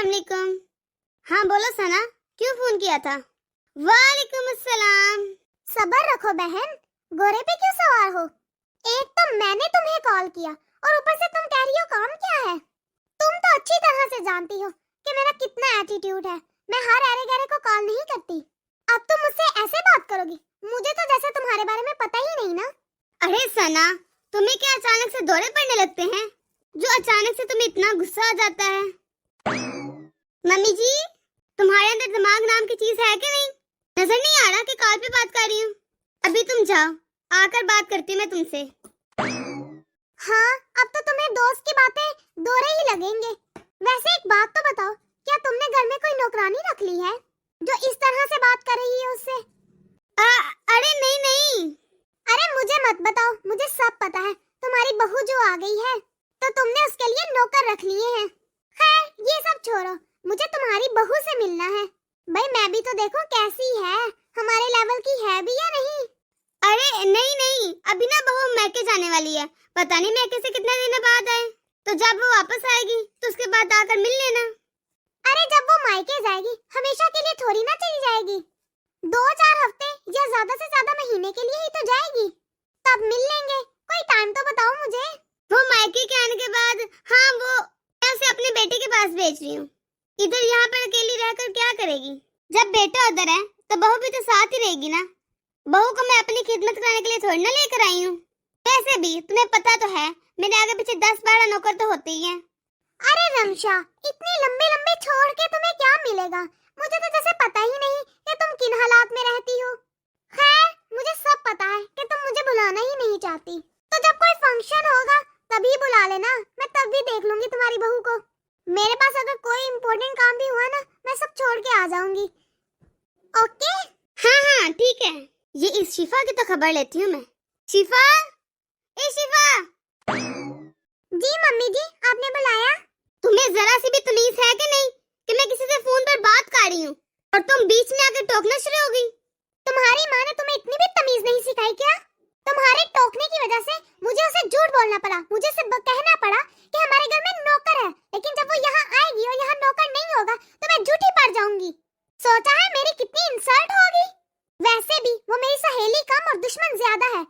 अस्सलाम वालेकुम। हाँ बोलो सना, क्यों फोन किया था? वालेकुम अस्सलाम। सबर रखो बहन, गोरे पे क्यों सवार हो? एक तो मैंने तुम्हें कॉल किया और ऊपर से तुम कह रही हो काम क्या है? तुम तो अच्छी तरह से जानती हो कि मेरा कितना एटीट्यूड है। मैं हर अरे गरे को कॉल नहीं करती। अब तुम मुझसे ऐसे बात करोगी? मुझे तो जैसे तुम्हारे बारे में पता ही नहीं ना। अरे सना, तुम्हें क्या अचानक से दौरे पड़ने लगते हैं? जो अचानक से तुम्हें इतना गुस्सा आ जाता है? मम्मी जी, तुम्हारे अंदर दिमाग नाम की चीज है कि नहीं? नजर नहीं आ रहा कि कॉल पे बात कर रही हूँ? अभी तुम जाओ, आकर बात करती हूँ मैं तुमसे। हाँ, अब तो तुम्हें दोस्त की बातें दोहरे ही लगेंगे। वैसे एक बात तो बताओ, क्या तुमने घर में कोई नौकरानी रख ली है जो इस तरह से बात कर रही है उससे? अरे नहीं नहीं। अरे मुझे मत बताओ, मुझे सब पता है। तुम्हारी बहू जो आ गई है तो तुमने उसके लिए नौकर रख लिए हैं। खैर ये सब छोड़ो, मुझे तुम्हारी बहू से मिलना है। भाई मैं भी तो देखो कैसी है, हमारे लेवल की है भी या नहीं? अरे नहीं नहीं, अभी ना बहू मैके जाने वाली है। पता नहीं मैके से कितने दिन बाद आए, तो जब वो वापस आएगी तो उसके बाद आकर मिल लेना। अरे जब वो मायके जाएगी हमेशा के लिए थोड़ी ना चली जाएगी। 2-4 हफ्ते या ज्यादा से ज्यादा महीने के लिए ही तो जाएगी, तब मिल लेंगे। कोई टाइम तो बताओ मुझे। वो मायके के आने के बाद, हाँ वो मैं उसे अपने बेटे के पास भेज रही हूँ। इधर यहाँ पर अकेली रहकर क्या करेगी? जब बेटा उधर है तो बहू भी तो साथ ही रहेगी ना। बहू को मैं अपनी खिदमत कराने के लिए थोड़ी ना लेकर आई हूँ। वैसे भी तुम्हें पता तो है, मेरे आगे पीछे 10-12 नौकर तो होते ही हैं। अरे रमशा, इतनी लंबे लंबे छोड़ के तुम्हें क्या मिलेगा? मुझे तो जैसे पता ही नहीं कि तुम किन हालात में रहती हो। खैर मुझे सब पता है कि तुम मुझे बुलाना ही नहीं चाहती। तो जब कोई फंक्शन होगा तभी बुला लेना, मैं तब भी देख लूंगी तुम्हारी बहू को। मेरे पास अगर कोई इम्पोर्टेंट काम भी हुआ ना, मैं सब छोड़ के आ जाऊंगी। ओके? हाँ हाँ ठीक है। ये इस शिफा की तो खबर लेती हूँ मैं। शिफा, ए शिफा। जी मम्मी जी, आपने बुलाया? तुम्हें जरा सी भी तमीज है कि नहीं कि मैं किसी से फोन पर बात कर रही हूँ और तुम बीच में आकर टोकना शुरू हो गई? तुम्हारी माँ ने तुम्हें इतनी भी तमीज नहीं सिखाई क्या? तुम्हारे टोकने की वजह से मुझे उसे झूठ बोलना पड़ा, मुझे उसे कहना पड़ा कि हमारे घर में नौकर है। लेकिन जब वो यहाँ आएगी और यहाँ नौकर नहीं होगा तो मैं झूठी पड़ जाऊंगी। सोचा है मेरी कितनी इंसल्ट होगी? वैसे भी वो मेरी सहेली कम और दुश्मन ज्यादा है।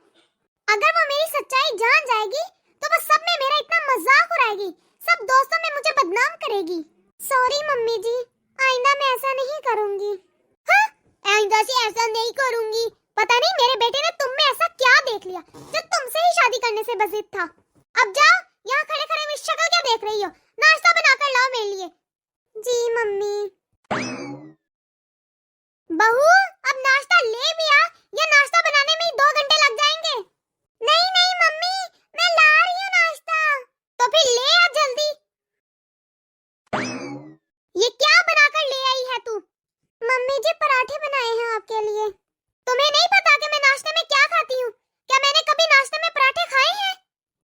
अगर वो मेरी सच्चाई जान जाएगी तो वो सब में मेरा इतना मजाक उड़ाएगी, सब दोस्तों में मुझे बदनाम करेगी। सॉरी मम्मी जी, आइंदा मैं ऐसा नहीं करूंगी। हाँ, आइंदा से ऐसा नहीं करूंगी। पता नहीं मेरे बेटे ने तुम में ऐसा क्या देख लिया जो तुमसे ही शादी करने से बजिद था। अब जाओ, यहाँ खड़े खड़े मेरी शक्ल क्या देख रही हो? नाश्ता बनाकर लाओ मेरे लिए। जी मम्मी। बहू अब नाश्ता ले भी आ, या नाश्ता बनाने में ही 2 घंटे लग जाएंगे। नहीं नहीं मम्मी, मैं ला रही हूँ नाश्ता। तो फिर ले आ जल्दी। ये क्या बनाकर ले आई है तू? मम्मी जी पराठे बनाए हैं आपके लिए। तुम्हें नहीं पता कि मैं नाश्ते में क्या खाती हूँ? क्या मैंने कभी नाश्ते में पराठे खाए हैं?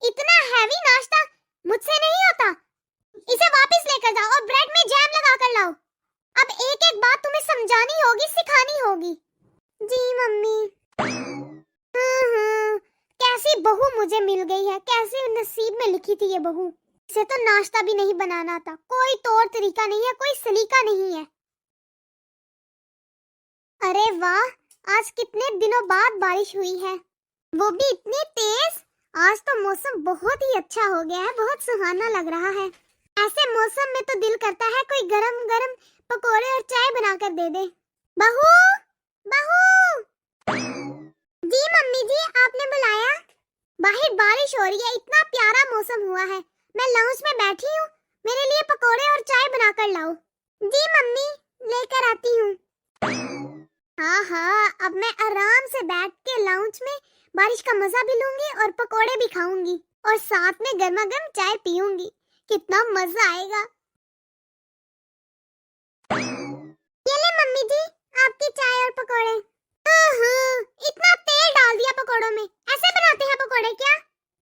इतना हैवी नाश्ता मुझसे नहीं होता। इसे वापस लेकर जाओ और ब्रेड में जैम लगाकर लाओ। अब एक एक बात तुम्हें समझानी होगी, सिखानी होगी। जी मम्मी। कैसी बहू मुझे मिल गई है, कैसे नसीब में लिखी थी ये बहू। इसे तो नाश्ता भी नहीं बनाना आता, कोई तौर तरीका नहीं है, कोई सलीका नहीं है। अरे वाह, आज कितने दिनों बाद बारिश हुई है, वो भी इतनी तेज। आज तो मौसम बहुत ही अच्छा हो गया है, बहुत सुहाना लग रहा है। ऐसे मौसम में तो दिल करता है कोई गरम गरम पकोड़े और चाय बनाकर दे दे। बहू, बहू। जी मम्मी जी, आपने बुलाया? बाहर बारिश हो रही है, इतना प्यारा मौसम हुआ है, मैं लाउंज में बैठी हूँ, मेरे लिए पकोड़े और चाय बनाकर लाओ। जी मम्मी, लेकर आती हूँ। हाँ हाँ, अब मैं आराम से बैठ के लाउंज में बारिश का मजा भी लूंगी और पकोड़े भी खाऊंगी और साथ में गर्मा गर्म चाय पीऊंगी। कितना मजा आएगा। ये ले मम्मी जी, आपकी चाय और पकोड़े। इतना तेल डाल दिया पकोड़ों में, ऐसे बनाते हैं पकोड़े क्या?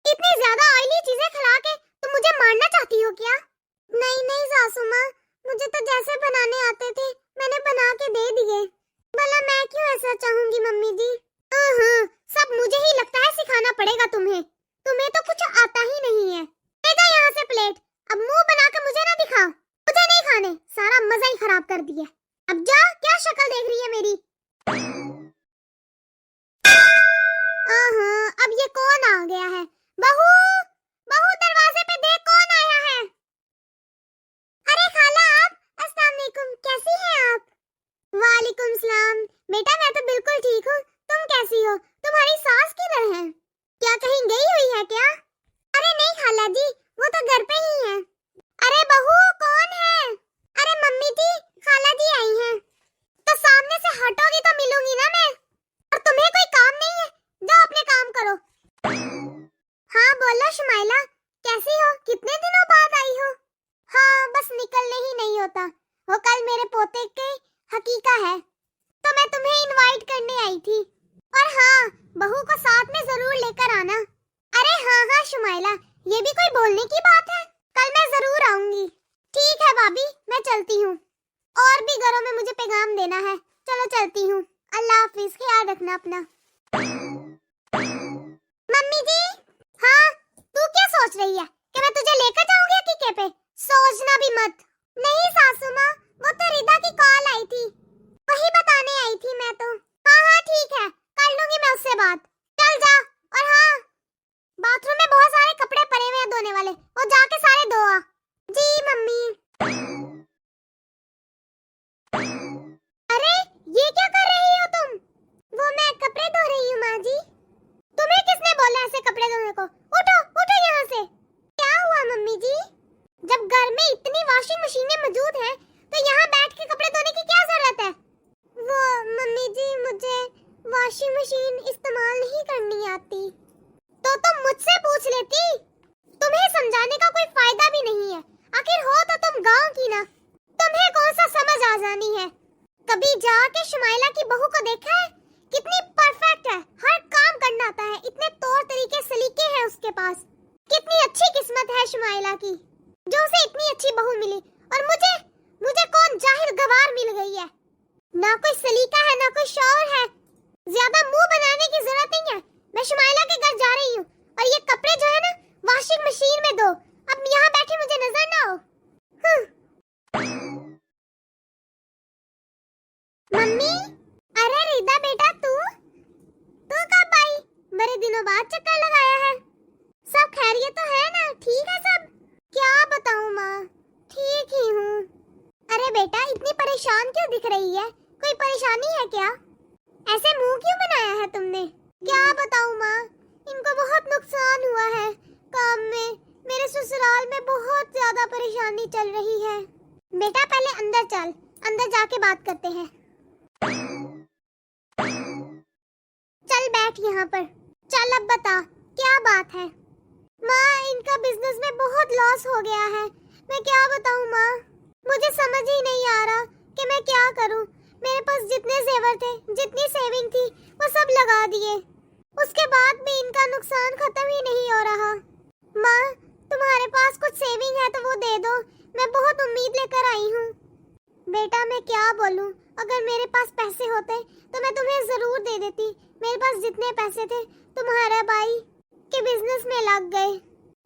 इतनी ज्यादा ऑयली चीजें खिला के तुम मुझे मारना चाहती हो क्या? नहीं नहीं सासू माँ, मुझे तो जैसे बनाने आते थे मैंने बना के दे दिए। भला मैं क्यों ऐसा चाहूंगी मम्मी जी? सब मुझे ही लगता है सिखाना पड़ेगा तुम्हें। तुम्हें तो कुछ आता ही नहीं है। ले जा यहाँ से प्लेट, अब मुंह बनाकर मुझे ना दिखाओ। मुझे नहीं खाने, मजा ही खराब कर दिया। अब जा, क्या शक्ल देख रही है मेरी? अब ये कौन आ गया है? बहू, बहू दरवाजे पे देख, कौन आया है? अरे खाला आप, अस्सलाम वालेकुम, कैसी हैं आप? वालेकुम सलाम। बेटा मैं तो बिल्कुल ठीक हूँ, तुम कैसी हो? तुम्हारी सास किधर है? क्या कहीं गई हुई है क्या? अरे नहीं खाला जी, वो तो घर पे ही है। अरे बहू कौन है? अरे मम्मी जी, खाला जी आई हैं। तो सामने से हटोगी तो मिलूंगी ना मैं। और तुम्हें कोई काम नहीं है, जाओ अपने काम करो। हाँ बोलो शुमाइला, कैसी हो? कितने दिनों बाद आई हो? हाँ बस निकलने ही नहीं होता। वो कल मेरे पोते के हकीका है, तो मैं तुम्हें इनवाइट करने आई थी। और हाँ, बहू को साथ में जरूर लेकर आना। अरे हाँ हाँ शुमाइला, ये भी कोई बोलने की बात है? कल मैं जरूर आऊंगी। ठीक है भाभी, मैं चलती हूँ। और भी घरों में मुझे पैगाम देना है। चलो चलती हूँ। अल्लाह हाफिज, ख्याल रखना अपना। मम्मी जी। हाँ, तू क्या सोच रही है कि मैं तुझे लेकर जाऊंगी हकीके पे? सोचना भी मत। नहीं सासू माँ, वो तो रिदा की कॉल आई थी, वही बताने आई थी मैं तो। हाँ हाँ ठीक है, कर लूंगी मैं उससे बात। चल जा। और हाँ, बाथरूम में बहुत सारे कपड़े पड़े हुए हैं धोने वाले, वो जाके सारे धो आ। जी मम्मी। अरे ये क्या कर रही हो तुम? वो मैं कपड़े धो रही हूँ माँ जी। तुम्हें किसने बोला ऐसे कपड़े धोने को? उठो उठो यहाँ से। क्या हुआ मम्मी जी? जब घर में इतनी वॉशिंग मशीनें मौजूद हैं, तो यहाँ बैठ के कपड़े धोने की क्या जरूरत है? वो मम्मी जी, मुझे वॉशिंग मशीन इस्तेमाल नहीं करनी आती। तो तुम मुझसे पूछ लेती। तुम्हें समझाने का कोई फायदा भी नहीं है, आखिर हो तो तुम गांव की ना। तुम्हें कौन सा समझ आ जानी है? कभी जाके शुमाइला की बहू को देखा है? कितनी परफेक्ट है, हर काम करना आता है, इतने तौर तरीके सलीके हैं उसके पास। कितनी अच्छी किस्मत है शुमाइला की, जो उसे इतनी अच्छी बहू मिली। और मुझे मुझे कौन जाहिल गवार मिल गई है। ना कोई सलीका है, ना कोई शौर है। ज्यादा मुंह बनाने की जरूरत नहीं है। मैं शुमाइला के घर जा रही हूँ, और ये कपड़े जो है ना, वॉशिंग मशीन में दो। अब यहाँ बैठे मुझे नजर ना हो। मम्मी, अरे रिदा बेटा, तू कब आई? बड़े दिनों बाद चक्कर लगाया है। सब खैरियत तो है ना? ठीक है सब? क्या बताऊँ माँ, ठीक ही हूँ। अरे बेटा, इतनी परेशान क्यों दिख रही है? कोई परेशानी है क्या? ऐसे मुंह क्यों बनाया है तुमने? क्या बताऊँ माँ, इनको बहुत नुकसान हुआ है काम में। मेरे ससुराल में बहुत ज्यादा परेशानी चल रही है। बेटा पहले अंदर चल, अंदर जाके बात करते हैं। चल बैठ यहाँ पर। चल अब बता, क्या बात है? माँ, इनका बिजनेस में बहुत लॉस हो गया है। मैं क्या बताऊँ माँ, मुझे समझ ही नहीं आ रहा कि मैं क्या करूँ। मेरे पास जितने जेवर थे, जितनी सेविंग थी, वो सब लगा दिए। उसके बाद भी इनका नुकसान खत्म ही नहीं हो रहा। माँ, तुम्हारे पास कुछ सेविंग है तो वो दे दो, मैं बहुत उम्मीद लेकर आई हूँ। बेटा मैं क्या बोलूँ, अगर मेरे पास पैसे होते तो मैं तुम्हें जरूर दे देती। मेरे पास जितने पैसे थे तुम्हारे भाई के बिजनेस में लग गए।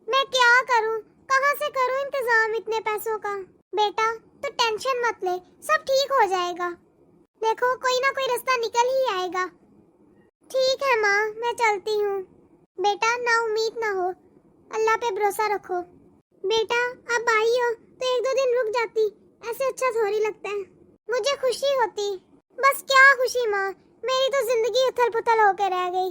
मैं क्या करूँ, कहाँ से करूँ इंतजाम इतने पैसों का? बेटा तो टेंशन मत ले, सब ठीक हो जाएगा। देखो कोई ना कोई रास्ता निकल ही आएगा। ठीक है माँ, मैं चलती हूँ। बेटा ना उम्मीद ना हो, अल्लाह पे भरोसा रखो। बेटा अब आई हो तो एक दो दिन रुक जाती, ऐसे अच्छा थोड़ी लगता है। मुझे खुशी होती। बस क्या खुशी माँ, मेरी तो जिंदगी उथल पुथल होकर रह गई।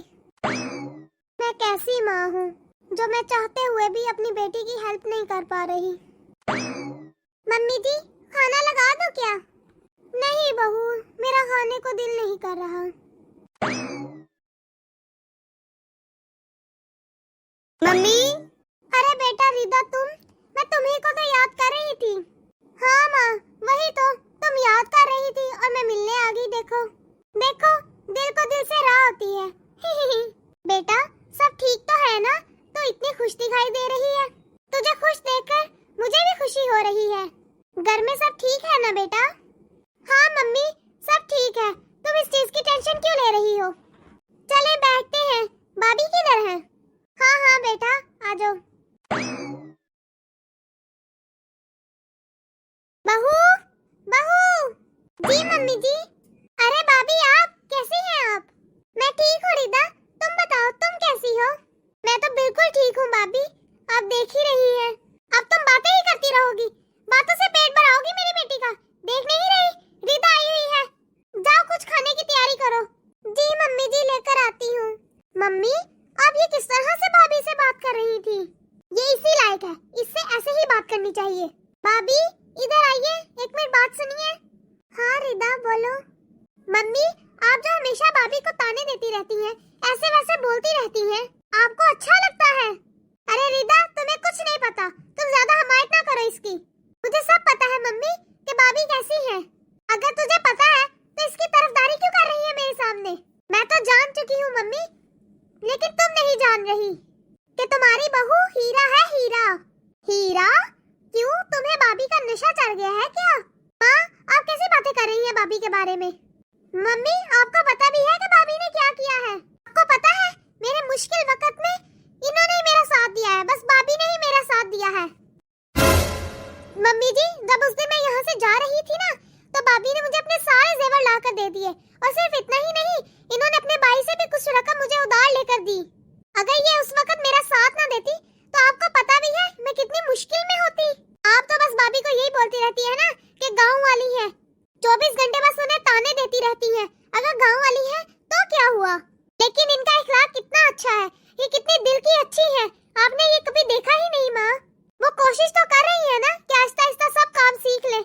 मैं कैसी माँ हूँ जो मैं चाहते हुए भी अपनी बेटी की हेल्प नहीं कर पा रही। मम्मी जी, खाना लगा दो क्या? नहीं बहू, मेरा खाने को दिल नहीं कर रहा। मम्मी। अरे बेटा रिदा, मैं तुम्ही को तो याद कर रही थी। हाँ माँ, वही तो, तुम याद कर रही थी और मैं मिलने आ गई। देखो देखो, दिल को दिल से राह होती है। बेटा सब ठीक तो है ना? तो इतनी खुश दिखाई दे रही है। तुझे खुश देखकर मुझे भी खुशी हो रही है। घर में सब ठीक है ना बेटा? हाँ मम्मी, सब ठीक है। तुम इस चीज की टेंशन क्यों ले रही हो? चले बैठते हैं। भाभी किधर है? हाँ हाँ बेटा, आ जाओ। बहू, जी मम्मी जी। अरे भाभी आप कैसी हैं आप? मैं ठीक हूँ रिदा, तुम बताओ तुम कैसी हो? मैं तो बिल्कुल ठीक हूँ भाभी, आप देख ही रही हैं। अब तुम बातें ही करती रहोगी, बातों से पेट भराओगी मेरी बेटी का। देख नहीं रही रिदा आई हुई है, जाओ कुछ खाने की तैयारी करो। जी मम्मी जी लेकर आती हूँ। मम्मी आप ये किस तरह से भाभी से बात कर रही थी? ये इसी लायक है, इससे ऐसे ही बात करनी चाहिए। भाभी इधर आइए, एक मिनट बात सुनिए। हाँ रिदा बोलो। मम्मी आप जो हमेशा भाभी को ताने देती रहती हैं, ऐसे वैसे बोलती रहती हैं, आपको अच्छा लगता है? अरे रिदा तुम्हें कुछ नहीं पता, तुम ज्यादा हमायत ना करो इसकी। मुझे सब पता है मम्मी कि भाभी कैसी है। अगर तुझे पता है तो इसकी तरफदारी क्यों कर रही है मेरे सामने? मैं तो जान चुकी हूँ मम्मी, लेकिन तुम नहीं जान रही कि तुम्हारी बहू हीरा है। हीरा? हीरा? क्यों तुम्हें भाभी का नशा चढ़ गया है क्या? हाँ आप कैसी बातें कर रही हैं भाभी के बारे में? मम्मी आपको पता भी है कि भाभी ने क्या किया है? आपको पता है मेरे मुश्किल वक्त में इन्होंने ही मेरा साथ दिया है, बस भाभी ने ही मेरा साथ दिया है। मम्मी जी जब उस दिन मैं यहाँ से जा रही थी ना, तो भाभी ने मुझे अपने सारे जेवर लाकर दे दिए, और सिर्फ इतना ही नहीं, इन्होंने अपने भाई से भी कुछ रकम मुझे उधार लेकर दी। अगर ये उस वक्त मेरा साथ ना देती तो आपको पता भी है मैं कितनी मुश्किल में होती। आप तो बस भाभी को यही बोलती रहती है ना कि गाँव वाली है, 24 घंटे बस उन्हें ताने देती रहती है। अगर गाँव वाली है तो क्या हुआ, लेकिन इनका इखलाक कितना अच्छा है, ये कितनी दिल की अच्छी है, आपने ये कभी देखा ही नहीं माँ। वो कोशिश तो कर रही है ना कि आहिस्ता आहिस्ता सब काम सीख ले।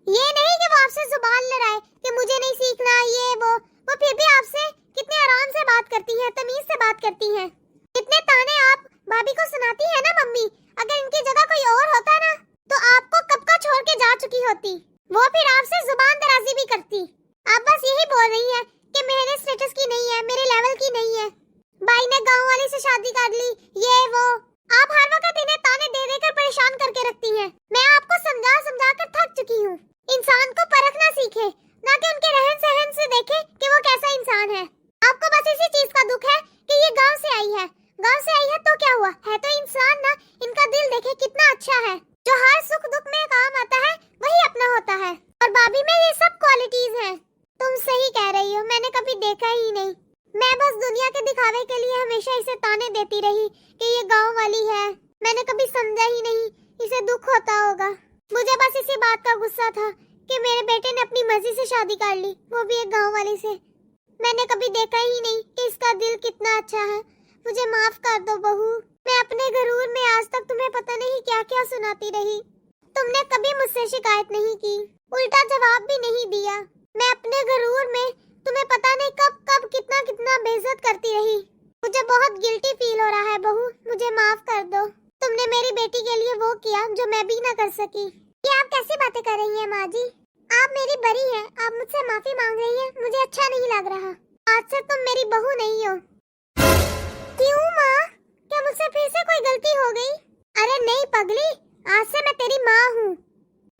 ये नहीं कि वो आपसे जुबान लड़ाए कि मुझे नहीं सीखना ये वो फिर भी आपसे कितने आराम से बात करती है, तमीज से बात करती है। कितने ताने आप भाभी को सुनाती है ना मम्मी, अगर इनकी जगह कोई और होता ना तो आपको कब का छोड़ के जा चुकी होती। वो फिर आपसे जुबान दराजी भी करती। आप बस यही बोल रही है कि मेरे स्टेटस की नहीं है, मेरे लेवल की नहीं है, भाई ने गाँव वाले से शादी कर ली ये वो। आप हर वक्त इन्हें ताने दे देकर परेशान करके रखती हैं। मैं आपको समझा समझा कर थक चुकी हूँ। इंसान को परखना सीखे, ना कि उनके रहन सहन से देखे कि वो कैसा इंसान है। आपको बस इसी चीज का दुख है कि ये गांव से आई है। गांव से आई है तो क्या हुआ, है तो इंसान ना। इनका दिल देखे कितना अच्छा है, जो हर सुख दुख में काम आता है वही अपना होता है, और भाभी में ये सब क्वालिटीज हैं। तुम सही कह रही हो, मैंने कभी देखा ही नहीं। मैं बस दुनिया के दिखावे के लिए हमेशा इसे ताने देती रही कि ये गाँव वाली है। मैंने कभी समझा ही नहीं इसे दुख होता होगा। मुझे बस इसी बात का गुस्सा था कि मेरे बेटे ने अपनी मर्जी से शादी कर ली, वो भी एक गाँव वाली से। मैंने कभी देखा ही नहीं कि इसका दिल कितना अच्छा है। मुझे माफ कर दो बहू, मैं अपने गरूर में आज तक तुम्हें पता नहीं क्या क्या सुनाती रही। तुमने कभी मुझसे शिकायत नहीं की, उल्टा जवाब भी नहीं दिया। मैं अपने गरूर में तुम्हें पता नहीं कब कब कितना कितना बेइज्जत करती रही। मुझे बहुत गिल्टी फील हो रहा है बहू, मुझे माफ कर दो। तुमने मेरी बेटी के लिए वो किया जो मैं भी ना कर सकी। ये आप कैसी बातें कर रही हैं माँ जी? आप मेरी बड़ी हैं, आप मुझसे माफी मांग रही हैं, मुझे अच्छा नहीं लग रहा। आज से तुम मेरी बहू नहीं हो। क्यों माँ, क्या मुझसे फिर से कोई गलती हो गई? अरे नहीं पगली, आज से मैं तेरी माँ हूँ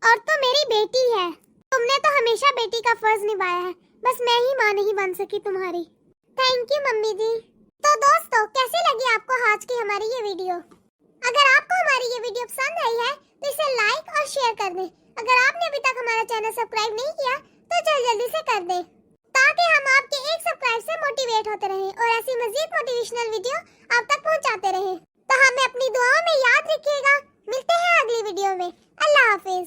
और तू मेरी बेटी है। तुमने तो हमेशा बेटी का फर्ज निभाया है, बस मैं ही माँ नहीं बन सकी तुम्हारी। थैंक यू मम्मी जी। तो दोस्तों कैसी लगी आपको आज की हमारी ये वीडियो? अगर आपको हमारी ये वीडियो पसंद आई है तो इसे लाइक और शेयर कर दें। अगर आपने अभी तक हमारा चैनल सब्सक्राइब नहीं किया तो जल्दी से कर दें, ताकि हम आपके एक सब्सक्राइब से मोटिवेट होते रहें और ऐसी मजीद मोटिवेशनल वीडियो आप तक पहुंचाते रहें। तो हमें अपनी दुआओं में याद रखिएगा। मिलते हैं अगली वीडियो में। अल्लाह हाफिज।